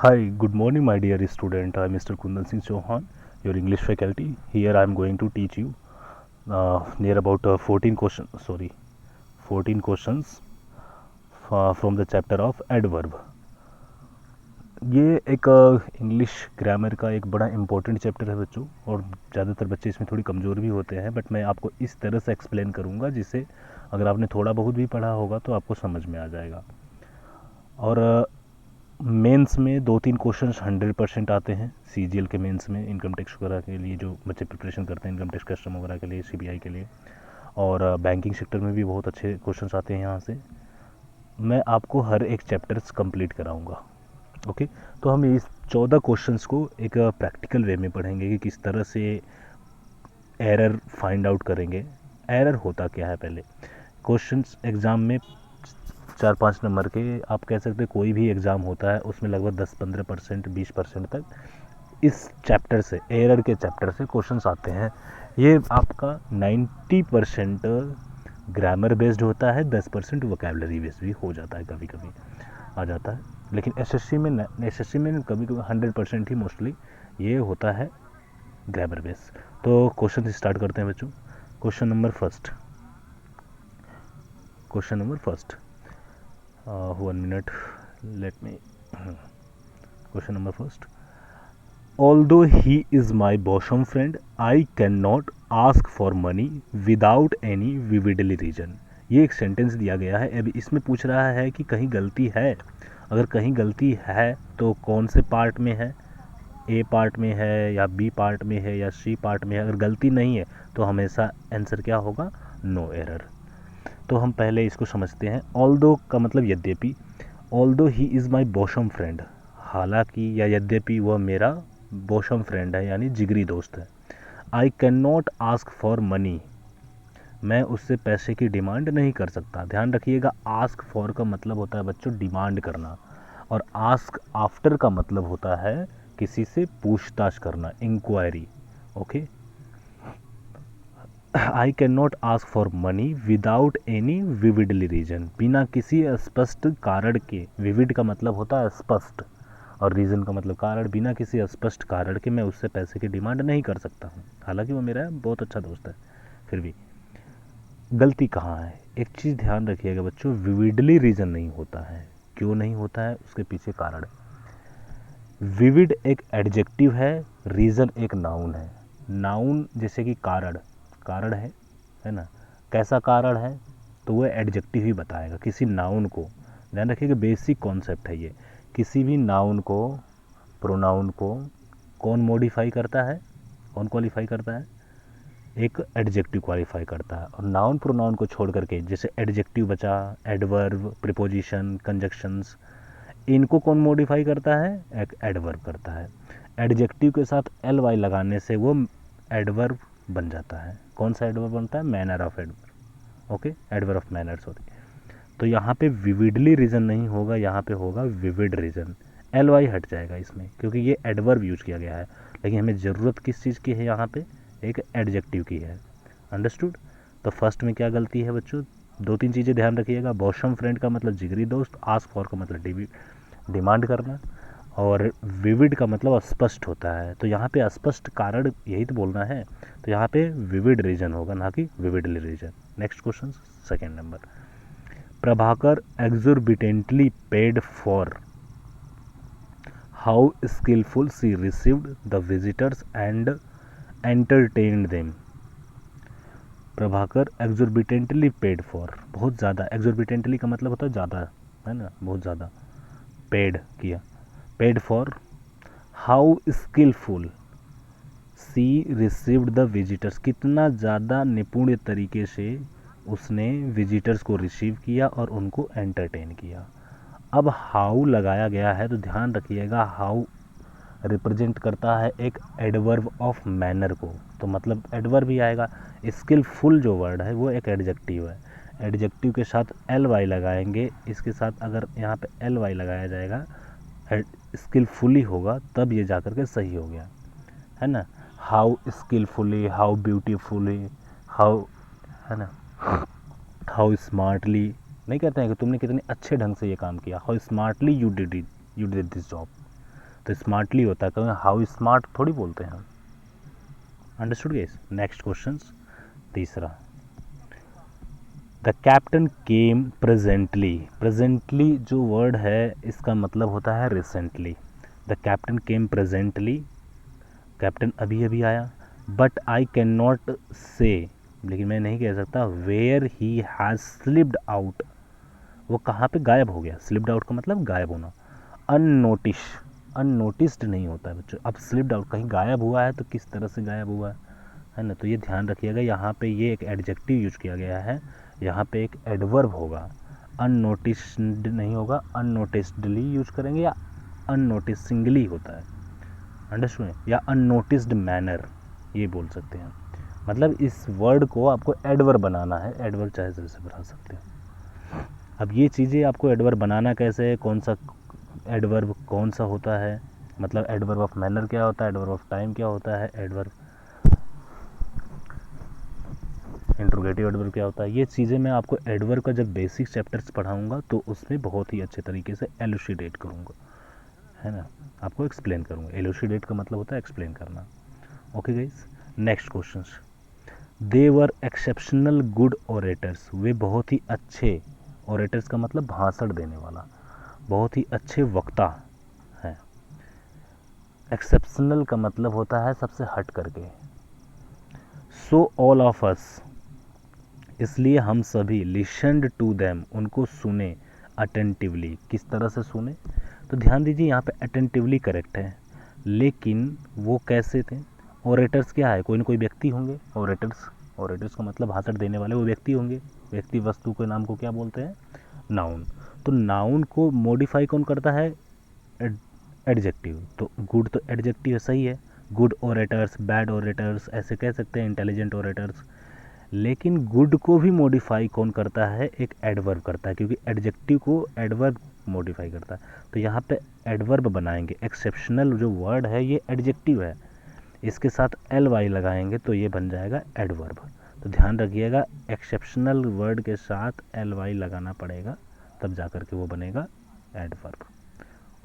Hi, good morning, my dear student. I am Mr. Kundan Singh Chauhan, your English faculty. Here I am going to teach you near about 14 questions. 14 questions from the chapter of adverb. ये एक English grammar का एक बड़ा important chapter है बच्चों, और ज़्यादातर बच्चे इसमें थोड़ी कमज़ोर भी होते हैं, बट मैं आपको इस तरह से एक्सप्लेन करूँगा जिससे अगर आपने थोड़ा बहुत भी पढ़ा होगा तो आपको समझ में आ जाएगा। और मेंस में 2-3 क्वेश्चंस 100% आते हैं। सीजीएल के मेंस में इनकम टैक्स वगैरह के लिए जो बच्चे प्रिपरेशन करते हैं, इनकम टैक्स कस्टम वगैरह के लिए, सीबीआई के लिए, और बैंकिंग सेक्टर में भी बहुत अच्छे क्वेश्चंस आते हैं यहाँ से। मैं आपको हर एक चैप्टर्स कंप्लीट कराऊंगा। ओके, तो हम इस 14 क्वेश्चंस को एक प्रैक्टिकल वे में पढ़ेंगे कि किस तरह से एरर फाइंड आउट करेंगे। एरर होता क्या है पहले। क्वेश्चंस एग्ज़ाम में 4-5 नंबर के, आप कह सकते कोई भी एग्ज़ाम होता है उसमें लगभग 10-15%, 20% तक इस चैप्टर से, एरर के चैप्टर से क्वेश्चंस आते हैं। ये आपका 90% ग्रामर बेस्ड होता है, 10% वोकैबलरी बेस्ड भी हो जाता है, कभी कभी आ जाता है। लेकिन एसएससी में कभी कभी 100% ही मोस्टली ये होता है ग्रामर बेस्ड। तो क्वेश्चन स्टार्ट करते हैं बच्चों। Question number first, 1 minute, let me question number first. Although he is my bosom friend, I cannot ask for money without any vividly reason. ये एक सेंटेंस दिया गया है। अब इसमें पूछ रहा है कि कहीं गलती है। अगर कहीं गलती है तो कौन से पार्ट में है, ए पार्ट में है या बी पार्ट में है या सी पार्ट में है। अगर गलती नहीं है तो हमेशा आंसर क्या होगा, नो एरर। तो हम पहले इसको समझते हैं। ऑल्दो का मतलब यद्यपि। Although he is my bosom friend, हालांकि या यद्यपि वह मेरा बोशम फ्रेंड है, यानी जिगरी दोस्त है। आई can not ask for money, मैं उससे पैसे की डिमांड नहीं कर सकता। ध्यान रखिएगा, आस्क फॉर का मतलब होता है बच्चों डिमांड करना, और आस्क आफ्टर का मतलब होता है किसी से पूछताछ करना, enquiry. Okay, I can not ask for money without any vividly reason, बिना किसी स्पष्ट कारण के। विविड का मतलब होता है स्पष्ट, और रीज़न का मतलब कारण। बिना किसी स्पष्ट कारण के मैं उससे पैसे की डिमांड नहीं कर सकता हूँ, हालांकि वो मेरा बहुत अच्छा दोस्त है। फिर भी गलती कहाँ है, एक चीज़ ध्यान रखिएगा बच्चों, विविडली रीज़न नहीं होता है। क्यों नहीं होता है, उसके पीछे कारण है। विविड एक एडजेक्टिव है, रीज़न एक नाउन है। नाउन जैसे कि कारण, कारण है ना, कैसा कारण है, तो वो एडजेक्टिव ही बताएगा किसी नाउन को। ध्यान रखिएगा, बेसिक कॉन्सेप्ट है ये। किसी भी नाउन को, प्रोनाउन को कौन मॉडिफाई करता है, कौन क्वालिफाई करता है, एक एडजेक्टिव क्वालिफाई करता है। और नाउन प्रोनाउन को छोड़ करके, जैसे एडजेक्टिव बचा, एडवर्ब, प्रीपोजिशन, कंजक्शंस, इनको कौन मॉडिफाई करता है, एक एडवर्ब करता है। एडजेक्टिव के साथ एल वाई लगाने से वो एडवर्ब बन जाता है। कौन सा एडवर्ब बनता है, manner of adverb. Okay, adverb of manner, sorry. तो यहाँ पे विविडली रीज़न नहीं होगा, यहाँ पे होगा विविड रीज़न। एल वाई हट जाएगा इसमें, क्योंकि ये एडवर्ब यूज किया गया है। लेकिन हमें ज़रूरत किस चीज़ की है, यहाँ पे एक एडजेक्टिव की है। अंडरस्टूड। तो फर्स्ट में क्या गलती है बच्चों, 2-3 चीज़ें ध्यान रखिएगा। बॉशम फ्रेंड का मतलब जिगरी दोस्त, आस्क फॉर का मतलब डिमांड करना, और विविड का मतलब स्पष्ट होता है। तो यहाँ पे अस्पष्ट कारण यही तो बोलना है, तो यहाँ पे विविड रीजन होगा, ना कि vividly reason. Next question, second number. Prabhakar exorbitantly paid for how skillful she received the visitors and entertained them. Prabhakar exorbitantly paid for, बहुत ज़्यादा। exorbitantly का मतलब होता है ज़्यादा, है ना, बहुत ज़्यादा। पेड किया, paid for how skilful she received the visitors, कितना ज़्यादा निपुण तरीके से उसने विजिटर्स को रिसीव किया और उनको एंटरटेन किया। अब हाउ लगाया गया है तो ध्यान रखिएगा, हाउ रिप्रेजेंट करता है एक एडवर्ब ऑफ मैनर को, तो मतलब एडवर्ब ही आएगा। स्किलफुल जो वर्ड है वो एक एडजेक्टिव है। एडजेक्टिव के साथ एल वाई लगाएंगे, इसके साथ अगर यहाँ पे एल वाई लगाया जाएगा, स्किलफुली होगा, तब ये जाकर के सही हो गया, है ना। How skilfully, how beautifully, how, है ना, हाउ स्मार्टली नहीं कहते हैं कि तुमने कितने अच्छे ढंग से ये काम किया। How smartly you did it, you did this job. तो स्मार्टली होता है, कहेंगे हाउ स्मार्ट थोड़ी बोलते हैं हम। Understood guys. नेक्स्ट क्वेश्चन तीसरा, the captain came presently. Presently जो वर्ड है इसका मतलब होता है recently. The captain came presently, captain अभी अभी आया। बट आई कैन नॉट से, लेकिन मैं नहीं कह सकता where he has slipped out, वो कहाँ पे गायब हो गया। स्लिप्ड आउट का मतलब गायब होना। अननोटिस, अननोटिस्ड नहीं होता है बच्चों। अब स्लिप्ड आउट कहीं गायब हुआ है तो किस तरह से गायब हुआ है ना, तो ये ध्यान रखिएगा। यहाँ पे ये एक एडजेक्टिव यूज किया गया है, यहाँ पे एक एडवर्ब होगा, अननोटिस्ड नहीं होगा, अननोटिस्डली यूज करेंगे या अननोटिसिंगली होता है, अंडरस्टूड, या अननोटिस्ड मैनर ये बोल सकते हैं। मतलब इस वर्ड को आपको एडवर्ब बनाना है, एडवर्ब चाहे जैसे बना सकते हैं। अब ये चीज़ें आपको एडवर्ब बनाना कैसे है, कौन सा एडवर्ब कौन सा होता है, मतलब एडवर्ब ऑफ मैनर क्या होता है, एडवर्ब ऑफ टाइम क्या होता है, एडवर्ब इंट्रोगेटिव एडवर्ब क्या होता है, ये चीज़ें मैं आपको एडवर्ब का जब बेसिक चैप्टर्स पढ़ाऊंगा तो उसमें बहुत ही अच्छे तरीके से एलुसिडेट करूंगा, है ना, आपको एक्सप्लेन करूंगा। एलुसिडेट का मतलब होता है एक्सप्लेन करना। ओके गाइस, नेक्स्ट क्वेश्चन, दे वर एक्सेप्शनल गुड ओरेटर्स, वे बहुत ही अच्छे, ओरेटर्स का मतलब भाषण देने वाला, बहुत ही अच्छे वक्ता हैं। एक्सेप्शनल का मतलब होता है सबसे हट करके। सो ऑल ऑफ अस, इसलिए हम सभी, लिसन्ड टू देम, उनको सुने, अटेंटिवली, किस तरह से सुने, तो ध्यान दीजिए यहाँ पे अटेंटिवली करेक्ट है, लेकिन वो कैसे थे। ओरेटर्स क्या है, कोई ना कोई व्यक्ति होंगे। ओरेटर्स, ओरेटर्स का मतलब भाषण देने वाले वो व्यक्ति होंगे। व्यक्ति वस्तु के नाम को क्या बोलते हैं, नाउन। तो नाउन को मॉडिफाई कौन करता है, एडजेक्टिव। तो गुड तो एडजेक्टिव सही है, गुड ओरेटर्स, बैड ओरेटर्स ऐसे कह सकते हैं, इंटेलिजेंट ओरेटर्स। लेकिन गुड को भी मॉडिफाई कौन करता है, एक एडवर्ब करता है, क्योंकि एडजेक्टिव को एडवर्ब मॉडिफाई करता है। तो यहाँ पे एडवर्ब बनाएंगे। एक्सेप्शनल जो वर्ड है ये एडजेक्टिव है, इसके साथ एल वाई लगाएंगे तो ये बन जाएगा एडवर्ब। तो ध्यान रखिएगा, एक्सेप्शनल वर्ड के साथ एल वाई लगाना पड़ेगा, तब जा कर के वो बनेगा एडवर्ब।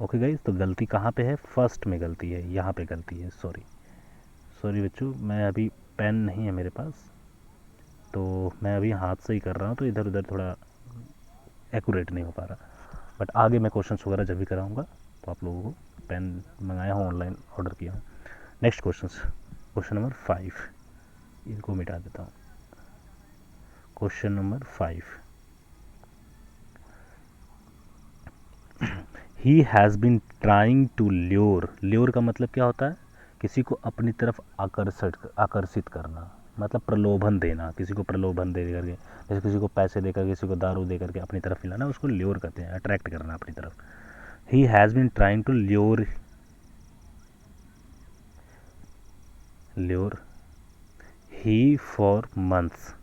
ओके गाइस, तो गलती कहाँ पे है, फर्स्ट में गलती है, यहाँ पे गलती है, सॉरी सॉरी बच्चों, मैं अभी पेन नहीं है मेरे पास, तो मैं अभी हाथ से ही कर रहा हूँ, तो इधर उधर थोड़ा एक्यूरेट नहीं हो पा रहा। बट आगे मैं क्वेश्चंस वगैरह जब भी कराऊंगा तो आप लोगों को पेन मंगाया हूँ, ऑनलाइन ऑर्डर किया हूँ। नेक्स्ट क्वेश्चंस, क्वेश्चन नंबर 5, इनको मिटा देता हूँ। Question number 5, he has been trying to lure, lure का मतलब क्या होता है, किसी को अपनी तरफ आकर्षित करना, मतलब प्रलोभन देना, किसी को प्रलोभन दे करके, जैसे किसी को पैसे देकर, किसी को दारू दे करके अपनी तरफ मिलाना, उसको ल्योर कहते हैं, अट्रैक्ट करना अपनी तरफ। He has been trying to lure, lure he for months,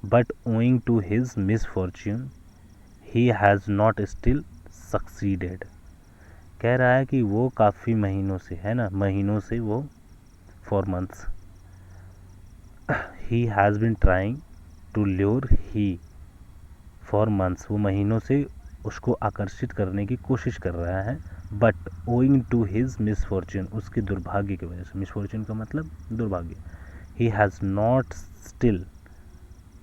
but owing to his misfortune he has not still succeeded. कह रहा है कि वो काफ़ी महीनों से, है ना, महीनों से वो, for months, he has been trying to lure he for months, वो महीनों से उसको आकर्षित करने की कोशिश कर रहा है। But owing to his misfortune, उसके दुर्भाग्य की वजह से, मिसफॉर्च्यून का मतलब दुर्भाग्य, he has not still,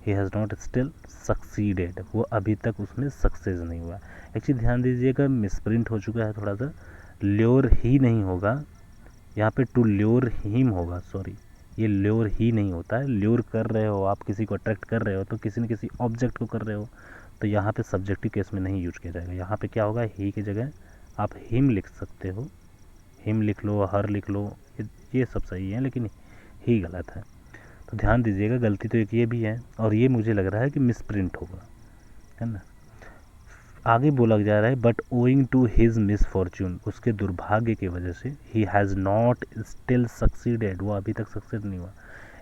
he has not still succeeded, वो अभी तक उसमें सक्सेस नहीं हुआ। एक्चुअली ध्यान दीजिएगा, मिसप्रिंट हो चुका है थोड़ा सा, ल्योर ही नहीं होगा, यहाँ पे टू ल्योर हिम होगा, सॉरी, ये ल्योर ही नहीं होता है। ल्योर कर रहे हो आप, किसी को अट्रैक्ट कर रहे हो तो किसी न किसी ऑब्जेक्ट को कर रहे हो, तो यहाँ पे सब्जेक्टिव केस में नहीं यूज किया जाएगा। यहाँ पे क्या होगा, ही की जगह आप हिम लिख सकते हो, हिम लिख लो, हर लिख लो, ये सब सही है, लेकिन ही गलत है। तो ध्यान दीजिएगा, गलती तो एक ये भी है, और ये मुझे लग रहा है कि मिसप्रिंट होगा, है ना। आगे बोला जा रहा है, but owing to his misfortune, उसके दुर्भाग्य की वजह से, he has not still succeeded, वो अभी तक सक्सेस नहीं हुआ।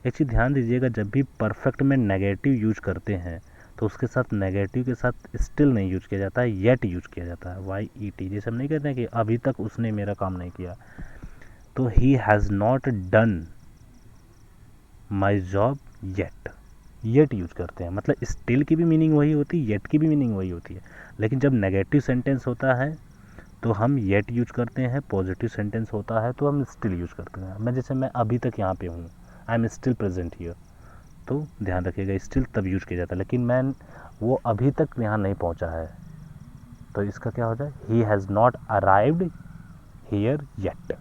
एक चीज़ ध्यान दीजिएगा, जब भी परफेक्ट में नेगेटिव यूज करते हैं तो उसके साथ नेगेटिव के साथ स्टिल नहीं यूज किया जाता है, येट यूज किया जाता है, YET। जैसे हम नहीं कहते हैं कि अभी तक उसने मेरा काम नहीं किया, तो ही has not done my job yet, yet use करते हैं। मतलब स्टिल की भी मीनिंग वही होती है, येट की भी मीनिंग वही होती है, लेकिन जब नेगेटिव सेंटेंस होता है तो हम येट यूज करते हैं, पॉजिटिव सेंटेंस होता है तो हम स्टिल यूज करते हैं। मैं अभी तक यहाँ पे हूँ, I am still present here, तो ध्यान रखिएगा स्टिल तब यूज किया जाता है, लेकिन मैं वो अभी तक यहाँ नहीं पहुँचा है, तो इसका क्या हो जाए, ही has not arrived here yet.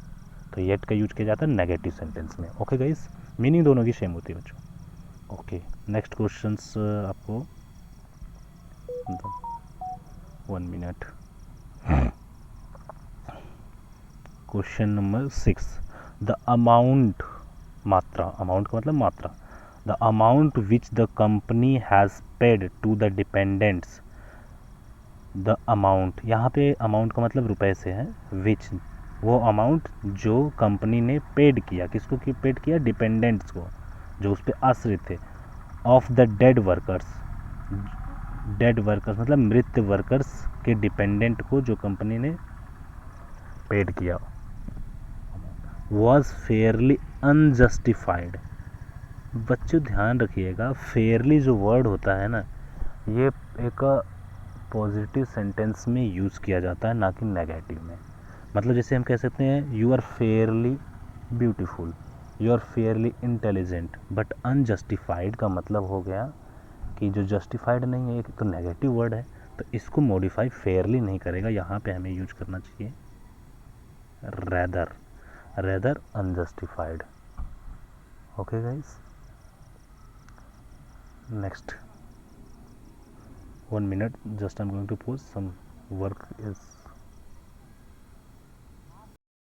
तो येट का यूज किया जाता है नेगेटिव सेंटेंस में। ओके गाइस, मीनिंग दोनों की सेम होती है बच्चों। ओके, नेक्स्ट क्वेश्चंस आपको 1 मिनट। क्वेश्चन नंबर 6, द अमाउंट, मात्रा, अमाउंट का मतलब मात्रा, the amount which the company has paid to the dependents, the amount, यहाँ पे अमाउंट का मतलब रुपए से है, विच वो अमाउंट जो कंपनी ने पेड किया, किसको कि पेड किया, डिपेंडेंट्स को, जो उस पर आश्रित थे, of the dead workers, dead workers मतलब मृत वर्कर्स के डिपेंडेंट को जो कंपनी ने पेड किया, वॉज फेयरली अनजस्टिफाइड। बच्चों ध्यान रखिएगा, फेयरली जो वर्ड होता है ना, ये एक पॉजिटिव सेंटेंस में यूज़ किया जाता है, ना कि नेगेटिव में। मतलब जैसे हम कह सकते हैं you are fairly beautiful, you are fairly intelligent, but unjustified का मतलब हो गया कि जो जस्टिफाइड नहीं है, एक तो नेगेटिव वर्ड है, तो इसको मॉडिफाई फेयरली नहीं करेगा, यहाँ पे हमें यूज करना चाहिए rather, rather unjustified. Okay guys, next 1 minute, just I'm going to pause, some work is